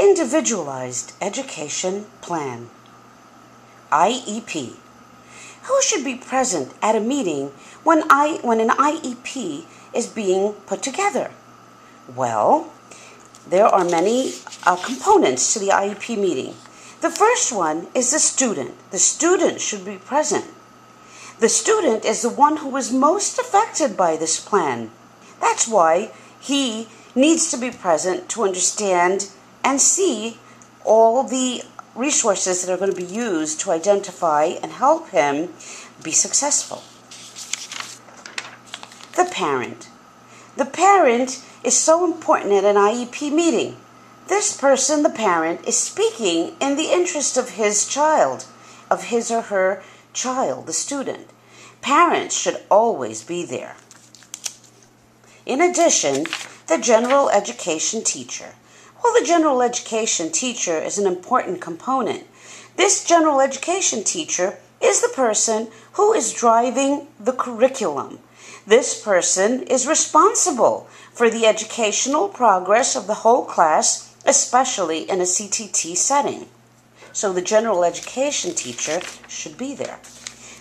Individualized Education Plan, IEP. Who should be present at a meeting when an IEP is being put together? Well, there are many components to the IEP meeting. The first one is the student. The student should be present. The student is the one who is most affected by this plan. That's why he needs to be present to understand and see all the resources that are going to be used to identify and help him be successful. The parent. The parent is so important at an IEP meeting. This person, the parent, is speaking in the interest of his child, of his or her child, the student. Parents should always be there. In addition, the general education teacher. Well, the general education teacher is an important component. This general education teacher is the person who is driving the curriculum. This person is responsible for the educational progress of the whole class, especially in a CTT setting. So the general education teacher should be there.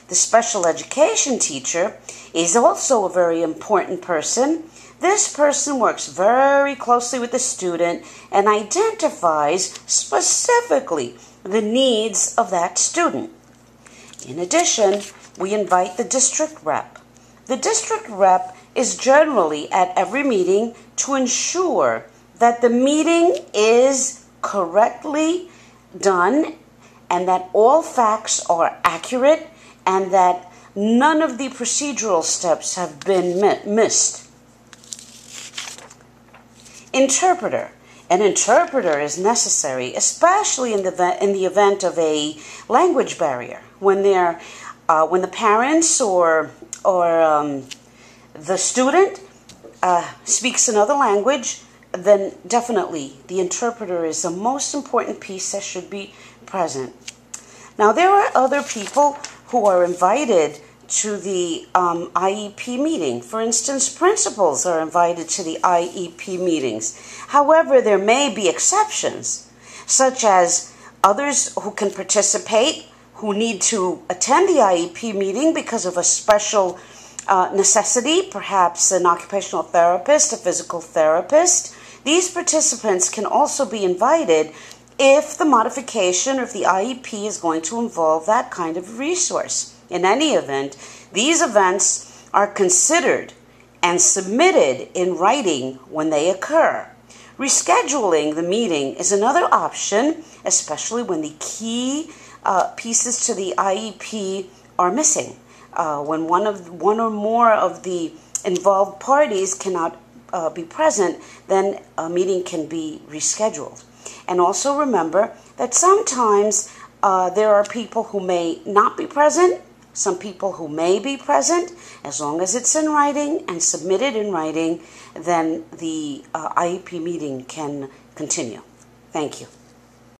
The special education teacher is also a very important person. This person works very closely with the student and identifies specifically the needs of that student. In addition, we invite the district rep. The district rep is generally at every meeting to ensure that the meeting is correctly done and that all facts are accurate and that none of the procedural steps have been missed. Interpreter. An interpreter is necessary, especially in the event of a language barrier. When the parents or the student speaks another language, then definitely the interpreter is the most important piece that should be present. Now, there are other people who are invited to the IEP meeting. For instance, principals are invited to the IEP meetings. However, there may be exceptions, such as others who can participate, who need to attend the IEP meeting because of a special necessity, perhaps an occupational therapist, a physical therapist. These participants can also be invited if the modification or if the IEP is going to involve that kind of resource. In any event, these events are considered and submitted in writing when they occur. Rescheduling the meeting is another option, especially when the key pieces to the IEP are missing. When one or more of the involved parties cannot be present, then a meeting can be rescheduled. And also remember that sometimes there are people who may not be present, some people who may be present. As long as it's in writing and submitted in writing, then the IEP meeting can continue. Thank you.